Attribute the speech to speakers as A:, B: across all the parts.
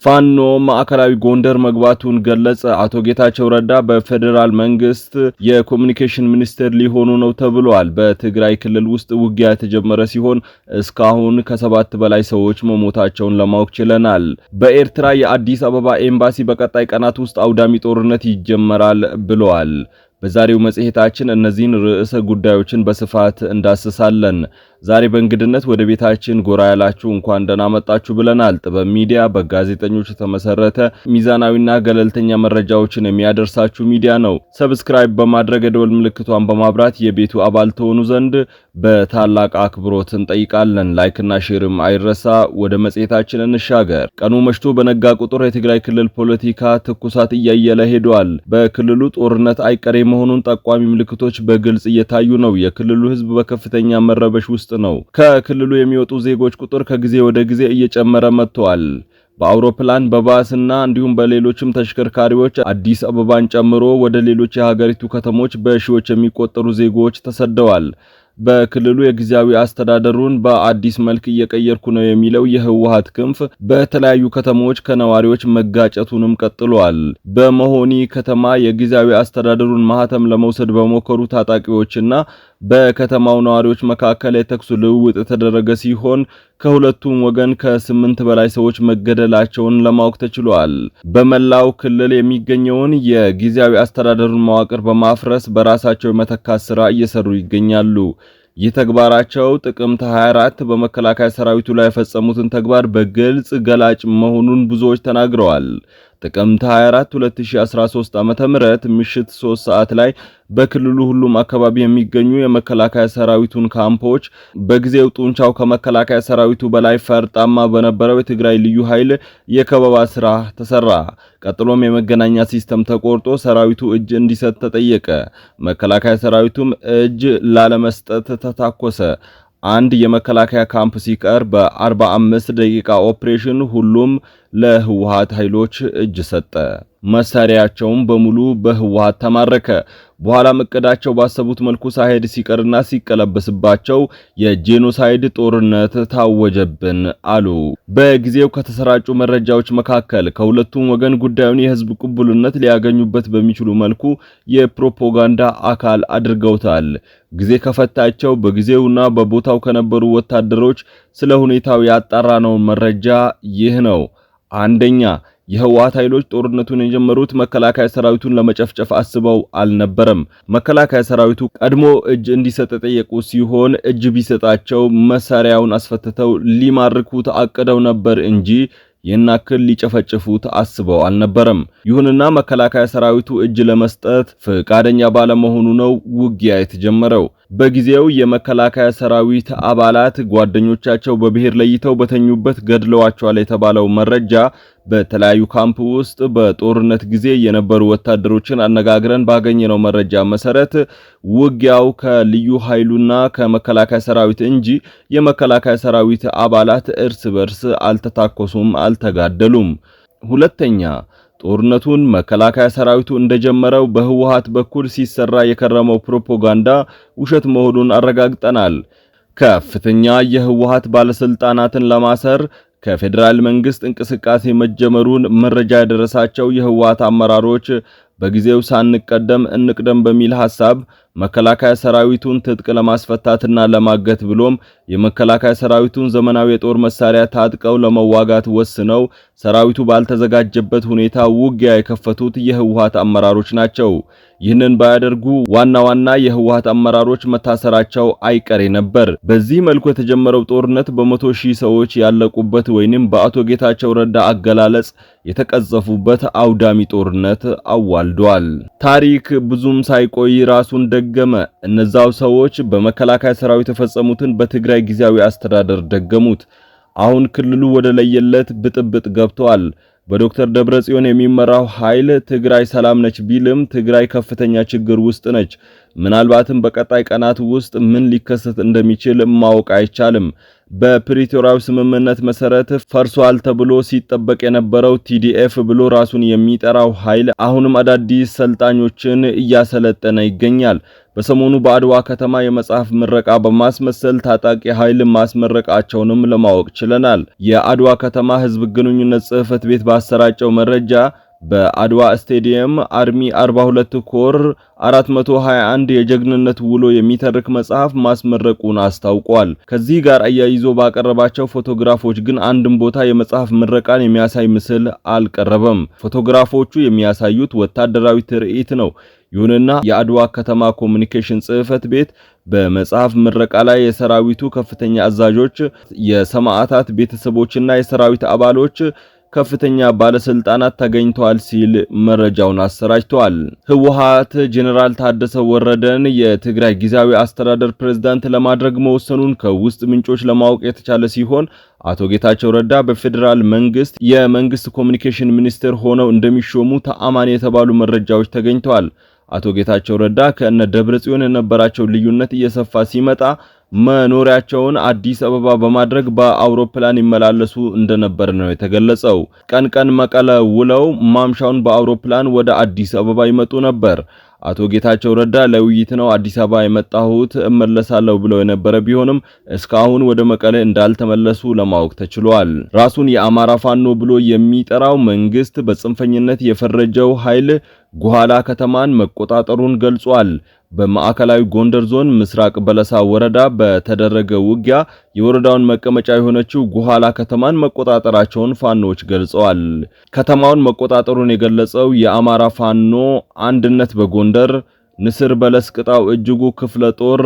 A: ፋኖ ማዕከላዊ ጎንደር መግባቱን ገለጸ። አቶ ጌታቸው ረዳ በፌደራል መንግስት የኮሙኒኬሽን ሚኒስቴር ሊሆኑ ነው ተብሏል። በትግራይ ክልል ውስጥ ውጊያ የተጀመረ ሲሆን እስካሁን ከ7 በላይ ሰዎች መሞታቸውን ለማወቅ ችለናል። በኤርትራ የአዲስ አበባ ኤምባሲ በቀጣይ ቀናት ውስጥ አውዳሚ ጦርነት ይጀመራል ብለዋል። በዛሬው መጽሔታችን እነዚህን ርዕሰ ጉዳዮችን በስፋት እንዳስሳለን። ዛሬ በእንግድነት ወደ ቤታችን ጎራ ያላችሁ እንኳን ደህና መጣችሁ ብለናል። ጥበብ ሚዲያ በጋዜጠኞች የተመሰረተ ሚዛናዊና ገለልተኛ መረጃዎችን የሚያደርሳችሁ ሚዲያ ነው። ሰብስክራይብ በማድረግ የደወል ምልክቷን በማብራት የቤቱ አባል ተሆኑ ዘንድ በታላቅ አክብሮት እንጠይቃለን። ላይክና ሼርም አይረሳ። ወደ መጽሔታችን እንሻገር። ቀኑ መሽቶ በነጋ ቁጥር የትግራይ ክልል ፖለቲካ ትኩሳት እያየለ ሄዷል። በክልሉ ጦርነት አይቀሬ መሆኑን ጠቋሚ ምልክቶች በግልጽ እየታዩ ነው። የክልሉ ሕዝብ በከፍተኛ መረበሽ ውስጥ ነው። ከክልሉ የሚወጡ ዜጎች ቁጥር ከጊዜ ወደ ጊዜ እየጨመረ መጥቷል። በአውሮፕላን በባስና እንዲሁም በሌሎችም ተሽከርካሪዎች አዲስ አበባን ጨምሮ ወደ ሌሎች የሀገሪቱ ከተሞች በሺዎች የሚቆጠሩ ዜጎች ተሰደዋል። በክልሉ የጊዜያዊ አስተዳደሩን በአዲስ መልክ እየቀየርኩ ነው የሚለው የህወሓት ክንፍ በተለያዩ ከተሞች ከነዋሪዎች መጋጨቱንም ቀጥሏል። በመሆኒ ከተማ የጊዜያዊ አስተዳደሩን ማህተም ለመውሰድ በሞከሩ ታጣቂዎችና በከተማው ነዋሪዎች መካከል የተኩስ ልውውጥ የተደረገ ሲሆን ከሁለቱም ወገን ከ8 በላይ ሰዎች መገደላቸውን ለማወቅ ተችሏል። በመላው ክልል የሚገኘውን የጊዜያዊ አስተዳደሩን መዋቅር በማፍረስ በራሳቸው የመተካት ሥራ እየሰሩ ይገኛሉ። ይህ ተግባራቸው ጥቅምት 24 በመከላከያ ሰራዊቱ ላይ የፈጸሙትን ተግባር በግልጽ ገላጭ መሆኑን ብዙዎች ተናግረዋል። ጥቅምት 24 2013 ዓ.ም ምሽት 3 ሰዓት ላይ በክልሉ ሁሉም አካባቢ የሚገኙ የመከላከያ ሰራዊቱን ካምፖች በጊዜው ጡንቻው ከመከላከያ ሰራዊቱ በላይ ፈርጣማ በነበረው የትግራይ ልዩ ኃይል የከበባ ስራ ተሰራ። ቀጥሎም የመገናኛ ሲስተም ተቆርጦ ሰራዊቱ እጅ እንዲሰጥ ተጠየቀ። መከላከያ ሰራዊቱም እጅ ላለመስጠት ተታኮሰ። አንድ የመከላከያ ካምፕ ሲቀር በ45 ደቂቃ ኦፕሬሽን ሁሉም ለህወሓት ኃይሎች እጅ ሰጠ። መሳሪያቸውም በሙሉ በህወሓት ተማረከ። በኋላም እቅዳቸው ባሰቡት መልኩ ሳይሄድ ሲቀርና ሲቀለበስባቸው የጄኖሳይድ ጦርነት ታወጀብን አሉ። በጊዜው ከተሰራጩ መረጃዎች መካከል ከሁለቱም ወገን ጉዳዩን የህዝብ ቅቡልነት ሊያገኙበት በሚችሉ መልኩ የፕሮፓጋንዳ አካል አድርገውታል። ጊዜ ከፈታቸው በጊዜውና በቦታው ከነበሩ ወታደሮች ስለ ሁኔታው ያጣራነው መረጃ ይህ ነው። አንደኛ፣ የህወሓት ኃይሎች ጦርነቱን የጀመሩት መከላከያ ሰራዊቱን ለመጨፍጨፍ አስበው አልነበረም። መከላከያ ሰራዊቱ ቀድሞ እጅ እንዲሰጥ ጠየቁ ሲሆን እጅ ቢሰጣቸው መሳሪያውን አስፈትተው ሊማርኩት አቅደው ነበር እንጂ የናክል ሊጨፈጭፉት አስበው አልነበረም። ይሁንና መከላከያ ሰራዊቱ እጅ ለመስጠት ፈቃደኛ ባለመሆኑ ነው ውጊያ የተጀመረው። በጊዜው የመከላከያ ሰራዊት አባላት ጓደኞቻቸው በብሔር ለይተው በተኙበት ገድለዋቸዋል የተባለው መረጃ በተለያዩ ካምፕ ውስጥ በጦርነት ጊዜ የነበሩ ወታደሮችን አነጋግረን ባገኘነው መረጃ መሰረት ውጊያው ከልዩ ኃይሉና ከመከላከያ ሰራዊት እንጂ የመከላከያ ሰራዊት አባላት እርስ በርስ አልተታኮሱም፣ አልተጋደሉም። ሁለተኛ፣ ጦርነቱን መከላከያ ሰራዊቱ እንደጀመረው በህወሓት በኩል ሲሰራ የከረመው ፕሮፓጋንዳ ውሸት መሆኑን አረጋግጠናል። ከፍተኛ የህወሓት ባለስልጣናትን ለማሰር ከፌደራል መንግስት እንቅስቃሴ መጀመሩን መረጃ ያደረሳቸው የህወሓት አመራሮች በጊዜው ሳንቀደም እንቅደም በሚል ሐሳብ መከላከያ ሰራዊቱን ትጥቅ ለማስፈታትና ለማገት ብሎም የመከላከያ ሰራዊቱን ዘመናዊ የጦር መሳሪያ ታጥቀው ለመዋጋት ወስነው ሰራዊቱ ባልተዘጋጀበት ሁኔታ ውጊያ የከፈቱት የህወሓት አመራሮች ናቸው። ይህንን ባያደርጉ ዋና የህወሓት አመራሮች መታሰራቸው አይቀሬ ነበር። በዚህ መልኩ የተጀመረው ጦርነት በመቶ ሺህ ሰዎች ያለቁበት ወይንም በአቶ ጌታቸው ረዳ አገላለጽ የተቀዘፉበት አውዳሚ ጦርነት አዋልዷል። ታሪክ ብዙም ሳይቆይ ራሱን ደገመ። እነዛው ሰዎች በመከላከያ ሰራዊት የተፈጸሙትን በትግራይ ጊዜያዊ አስተዳደር ደገሙት። አሁን ክልሉ ወደ ለየለት ብጥብጥ ገብቷል። በዶክተር ደብረጽዮን የሚመራው ኃይል ትግራይ ሰላም ነች ቢልም ትግራይ ከፍተኛ ችግር ውስጥ ነች። ምናልባትም በቀጣይ ቀናት ውስጥ ምን ሊከሰት እንደሚችል ማወቅ አይቻልም። በፕሪቶሪያው ስምምነት መሰረት ፈርሷል ተብሎ ሲጠበቅ የነበረው ቲዲኤፍ ብሎ ራሱን የሚጠራው ኃይል አሁንም አዳዲስ ሰልጣኞችን እያሰለጠነ ይገኛል። በሰሞኑ በአድዋ ከተማ የመጽሐፍ ምረቃ በማስመሰል ታጣቂ ኃይል ማስመረቃቸውንም ለማወቅ ችለናል። የአድዋ ከተማ ህዝብ ግንኙነት ጽሕፈት ቤት ባሰራጨው መረጃ በአድዋ ስቴዲየም አርሚ 42 ኮር 421 የጀግንነት ውሎ የሚተርክ መጽሐፍ ማስመረቁን አስታውቋል። ከዚህ ጋር አያይዞ ባቀረባቸው ፎቶግራፎች ግን አንድም ቦታ የመጽሐፍ ምረቃን የሚያሳይ ምስል አልቀረበም። ፎቶግራፎቹ የሚያሳዩት ወታደራዊ ትርኢት ነው። ይሁንና የአድዋ ከተማ ኮሙኒኬሽን ጽሕፈት ቤት በመጽሐፍ ምረቃ ላይ የሰራዊቱ ከፍተኛ አዛዦች፣ የሰማዕታት ቤተሰቦችና የሰራዊት አባሎች ከፍተኛ ባለስልጣናት ተገኝተዋል ሲል መረጃውን አሰራጭቷል። ህወሓት ጄኔራል ታደሰ ወረደን የትግራይ ጊዜያዊ አስተዳደር ፕሬዝዳንት ለማድረግ መወሰኑን ከውስጥ ምንጮች ለማወቅ የተቻለ ሲሆን አቶ ጌታቸው ረዳ በፌዴራል መንግስት የመንግስት ኮሙኒኬሽን ሚኒስትር ሆነው እንደሚሾሙ ተአማኒ የተባሉ መረጃዎች ተገኝተዋል። አቶ ጌታቸው ረዳ ከእነ ደብረጽዮን የነበራቸው ልዩነት እየሰፋ ሲመጣ መኖሪያቸውን አዲስ አበባ በማድረግ በአውሮፕላን ይመላለሱ እንደነበር ነው የተገለጸው። ቀን መቀለ ውለው ማምሻውን በአውሮፕላን ወደ አዲስ አበባ ይመጡ ነበር። አቶ ጌታቸው ረዳ ለውይይት ነው አዲስ አበባ የመጣሁት እመለሳለሁ ብለው የነበረ ቢሆንም እስካሁን ወደ መቀለ እንዳልተመለሱ ለማወቅ ተችሏል። ራሱን የአማራ ፋኖ ብሎ የሚጠራው መንግስት በጽንፈኝነት የፈረጀው ኃይል ጉሃላ ከተማን መቆጣጠሩን ገልጿል። በማዕከላዊ ጎንደር ዞን ምስራቅ በለሳ ወረዳ በተደረገ ውጊያ የወረዳውን መቀመጫ የሆነችው ጉሃላ ከተማን መቆጣጠራቸውን ፋኖች ገልጸዋል። ከተማውን መቆጣጠሩን የገለጸው የአማራ ፋኖ አንድነት በጎንደር ንስር በለስ ቅጣው እጅጉ ክፍለ ጦር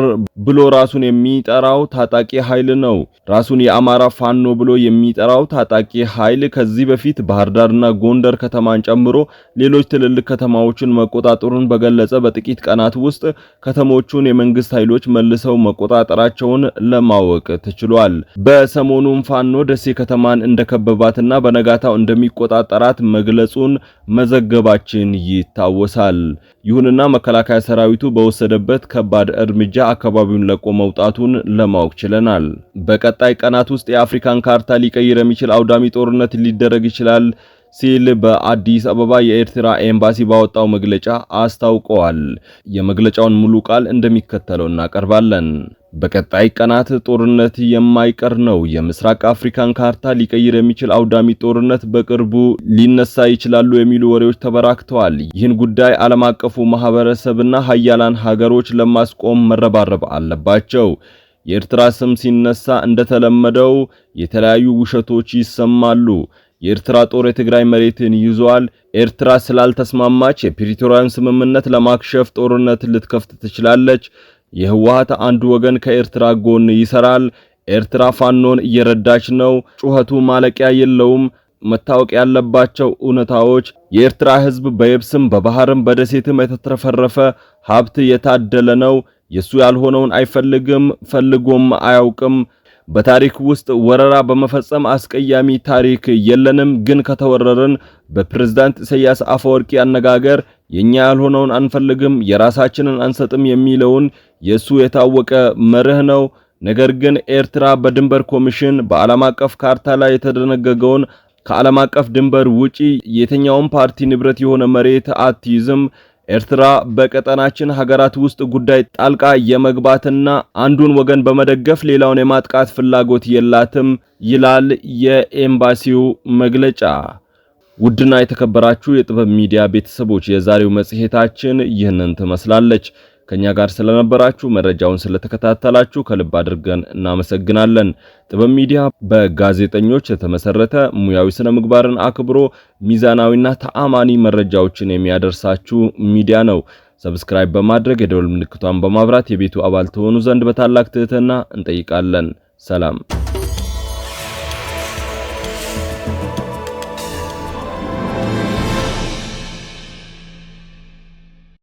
A: ብሎ ራሱን የሚጠራው ታጣቂ ኃይል ነው። ራሱን የአማራ ፋኖ ብሎ የሚጠራው ታጣቂ ኃይል ከዚህ በፊት ባህር ዳርና ጎንደር ከተማን ጨምሮ ሌሎች ትልልቅ ከተማዎችን መቆጣጠሩን በገለጸ በጥቂት ቀናት ውስጥ ከተሞቹን የመንግስት ኃይሎች መልሰው መቆጣጠራቸውን ለማወቅ ተችሏል። በሰሞኑም ፋኖ ደሴ ከተማን እንደከበባትና በነጋታው እንደሚቆጣጠራት መግለጹን መዘገባችን ይታወሳል። ይሁንና መከላከያ ሰራዊቱ በወሰደበት ከባድ እርምጃ አካባቢውን ለቆ መውጣቱን ለማወቅ ችለናል። በቀጣይ ቀናት ውስጥ የአፍሪካን ካርታ ሊቀይር የሚችል አውዳሚ ጦርነት ሊደረግ ይችላል ሲል በአዲስ አበባ የኤርትራ ኤምባሲ ባወጣው መግለጫ አስታውቀዋል። የመግለጫውን ሙሉ ቃል እንደሚከተለው እናቀርባለን። በቀጣይ ቀናት ጦርነት የማይቀር ነው። የምስራቅ አፍሪካን ካርታ ሊቀይር የሚችል አውዳሚ ጦርነት በቅርቡ ሊነሳ ይችላሉ የሚሉ ወሬዎች ተበራክተዋል። ይህን ጉዳይ ዓለም አቀፉ ማህበረሰብና ሀያላን ሀገሮች ለማስቆም መረባረብ አለባቸው። የኤርትራ ስም ሲነሳ እንደተለመደው የተለያዩ ውሸቶች ይሰማሉ። የኤርትራ ጦር የትግራይ መሬትን ይዟል። ኤርትራ ስላልተስማማች የፕሪቶሪያን ስምምነት ለማክሸፍ ጦርነት ልትከፍት ትችላለች። የህወሓት አንዱ ወገን ከኤርትራ ጎን ይሰራል። ኤርትራ ፋኖን እየረዳች ነው። ጩኸቱ ማለቂያ የለውም። መታወቅ ያለባቸው እውነታዎች የኤርትራ ህዝብ በየብስም በባህርም በደሴትም የተትረፈረፈ ሀብት የታደለ ነው። የሱ ያልሆነውን አይፈልግም፣ ፈልጎም አያውቅም። በታሪክ ውስጥ ወረራ በመፈጸም አስቀያሚ ታሪክ የለንም። ግን ከተወረረን በፕሬዝዳንት ኢሳያስ አፈወርቂ አነጋገር የኛ ያልሆነውን አንፈልግም፣ የራሳችንን አንሰጥም የሚለውን የሱ የታወቀ መርህ ነው። ነገር ግን ኤርትራ በድንበር ኮሚሽን በዓለም አቀፍ ካርታ ላይ የተደነገገውን ከዓለም አቀፍ ድንበር ውጪ የትኛውም ፓርቲ ንብረት የሆነ መሬት አትይዝም። ኤርትራ በቀጠናችን ሀገራት ውስጥ ጉዳይ ጣልቃ የመግባትና አንዱን ወገን በመደገፍ ሌላውን የማጥቃት ፍላጎት የላትም ይላል የኤምባሲው መግለጫ። ውድና የተከበራችሁ የጥበብ ሚዲያ ቤተሰቦች የዛሬው መጽሔታችን ይህንን ትመስላለች። ከኛ ጋር ስለነበራችሁ መረጃውን ስለተከታተላችሁ ከልብ አድርገን እናመሰግናለን። ጥበብ ሚዲያ በጋዜጠኞች የተመሰረተ ሙያዊ ስነ ምግባርን አክብሮ ሚዛናዊና ተአማኒ መረጃዎችን የሚያደርሳችሁ ሚዲያ ነው። ሰብስክራይብ በማድረግ የደወል ምልክቷን በማብራት የቤቱ አባል ትሆኑ ዘንድ በታላቅ ትህትና እንጠይቃለን። ሰላም።